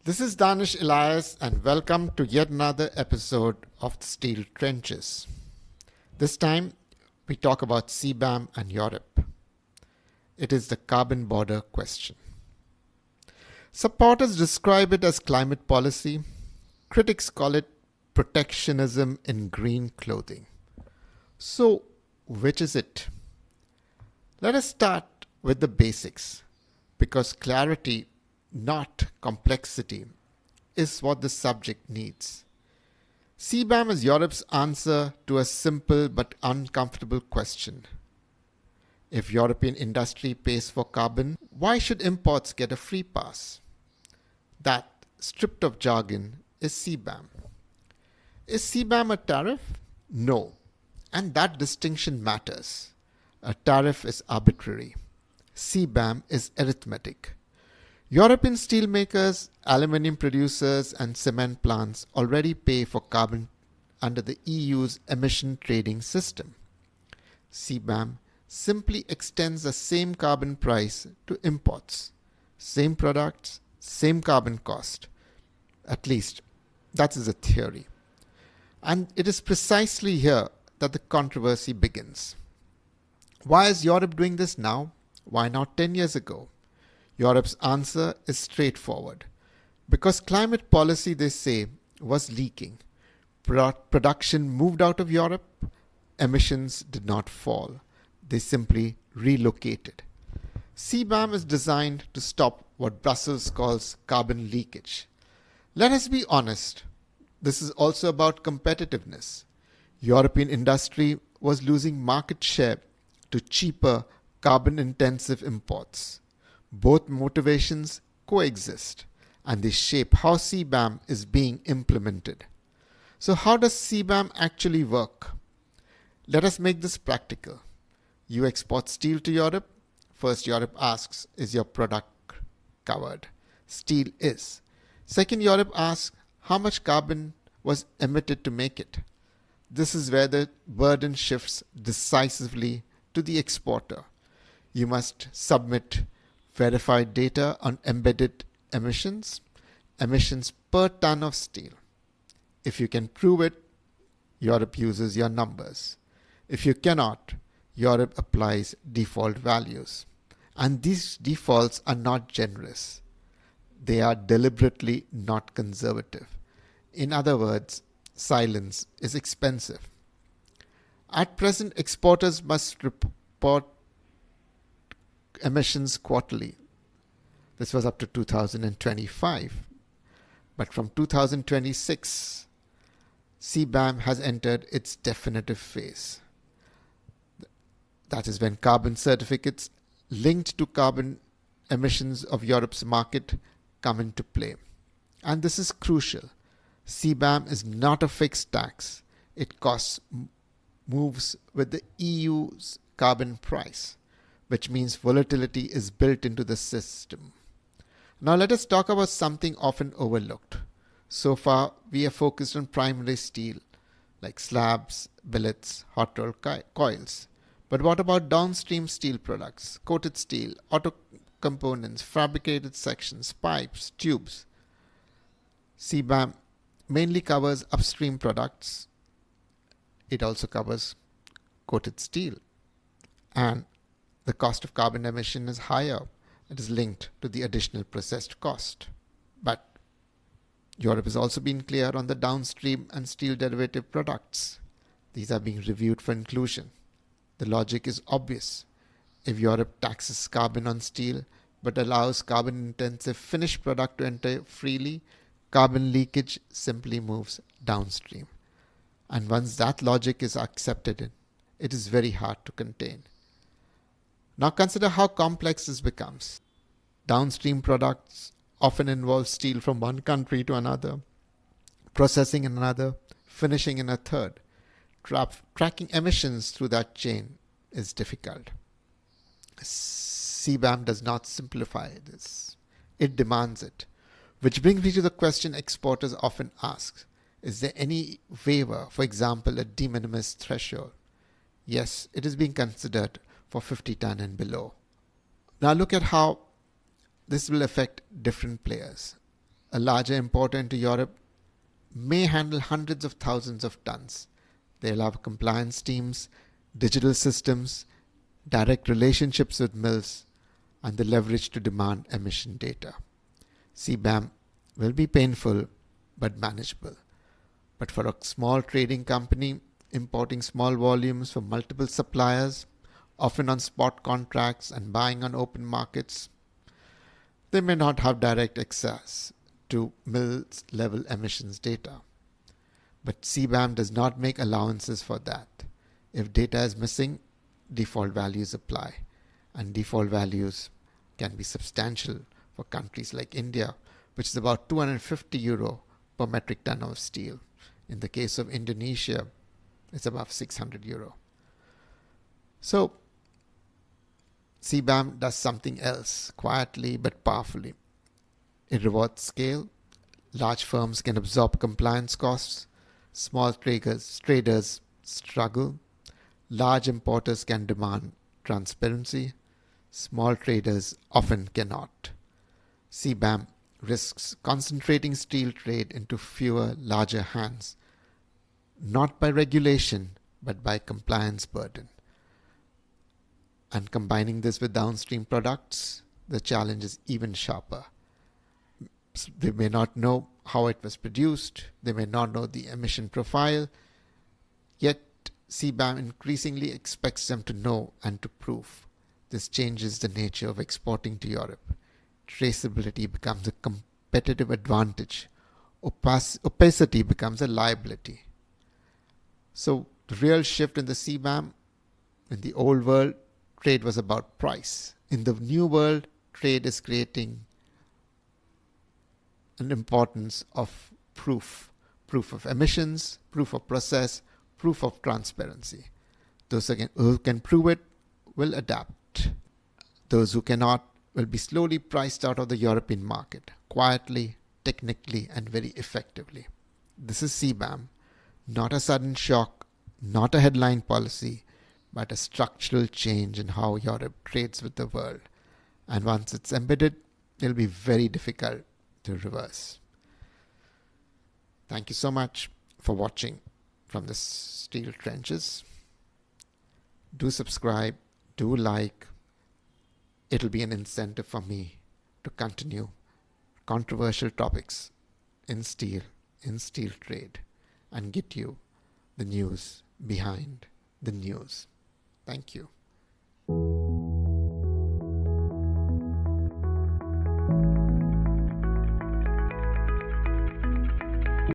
This is Daanish Ellias, and welcome to yet another episode of the Steel Trenches. This time, we talk about CBAM and Europe. It is the carbon border question. Supporters describe it as climate policy. Critics call it protectionism in green clothing. So, which is it? Let us start with the basics, because clarity, not complexity, is what the subject needs. CBAM is Europe's answer to a simple but uncomfortable question. If European industry pays for carbon, why should imports get a free pass? That, stripped of jargon, is CBAM. Is CBAM a tariff? No. And that distinction matters. A tariff is arbitrary. CBAM is arithmetic. European steelmakers, aluminium producers, and cement plants already pay for carbon under the EU's emission trading system. CBAM simply extends the same carbon price to imports. Same products, same carbon cost. At least, that is the theory. And it is precisely here that the controversy begins. Why is Europe doing this now? Why not 10 years ago? Europe's answer is straightforward. Because climate policy, they say, was leaking. Production moved out of Europe. Emissions did not fall. They simply relocated. CBAM is designed to stop what Brussels calls carbon leakage. Let us be honest. This is also about competitiveness. European industry was losing market share to cheaper carbon-intensive imports. Both motivations coexist, and they shape how CBAM is being implemented. So how does CBAM actually work? Let us make this practical. You export steel to Europe. First, Europe asks, is your product covered? Steel is. Second, Europe asks, how much carbon was emitted to make it? This is where the burden shifts decisively to the exporter. You must submit verified data on embedded emissions per ton of steel. If you can prove it, Europe uses your numbers. If you cannot, Europe applies default values. And these defaults are not generous. They are deliberately not conservative. In other words, silence is expensive. At present, exporters must report emissions quarterly. This was up to 2025. But from 2026, CBAM has entered its definitive phase. That is when carbon certificates linked to carbon emissions of Europe's market come into play. And this is crucial. CBAM is not a fixed tax. It moves with the EU's carbon price, which means volatility is built into the system. Now let us talk about something often overlooked. So far, we are focused on primary steel, like slabs, billets, hot rolled coils. But what about downstream steel products, coated steel, auto components, fabricated sections, pipes, tubes? CBAM mainly covers upstream products. It also covers coated steel. And the cost of carbon emission is higher. It is linked to the additional processed cost. But Europe has also been clear on the downstream and steel derivative products. These are being reviewed for inclusion. The logic is obvious. If Europe taxes carbon on steel but allows carbon-intensive finished product to enter freely, carbon leakage simply moves downstream. And once that logic is accepted, it is very hard to contain. Now consider how complex this becomes. Downstream products often involve steel from one country to another, processing in another, finishing in a third. Tracking emissions through that chain is difficult. CBAM does not simplify this. It demands it. Which brings me to the question exporters often ask. Is there any waiver, for example, a de minimis threshold? Yes, it is being considered for 50 ton and below. Now look at how this will affect different players. a larger importer into Europe, may handle hundreds of thousands of tons. They'll have compliance teams, digital systems, direct relationships with mills, and the leverage to demand emission data. CBAM will be painful but manageable. But for a small trading company importing small volumes from multiple suppliers, often on spot contracts and buying on open markets, they may not have direct access to mills level emissions data. But CBAM does not make allowances for that. If data is missing, default values apply, and default values can be substantial for countries like India, which is about €250 per metric ton of steel. In the case of Indonesia, it's above €600. So CBAM does something else, quietly but powerfully. It rewards scale. Large firms can absorb compliance costs. Small traders struggle. Large importers can demand transparency. Small traders often cannot. CBAM risks concentrating steel trade into fewer, larger hands, not by regulation, but by compliance burden. And combining this with downstream products, the challenge is even sharper. They may not know how it was produced, they may not know the emission profile, yet CBAM increasingly expects them to know and to prove. This changes the nature of exporting to Europe. Traceability becomes a competitive advantage. Opacity becomes a liability. So the real shift in the CBAM, in the old world, trade was about price. In the new world, trade is creating an importance of proof. Proof of emissions, proof of process, proof of transparency. Those who can prove it will adapt. Those who cannot will be slowly priced out of the European market, quietly, technically, and very effectively. This is CBAM, not a sudden shock, not a headline policy, but a structural change in how Europe trades with the world. And once it's embedded, it'll be very difficult to reverse. Thank you so much for watching from the steel trenches. Do subscribe, do like. It'll be an incentive for me to continue controversial topics in steel trade, and get you the news behind the news. Thank you.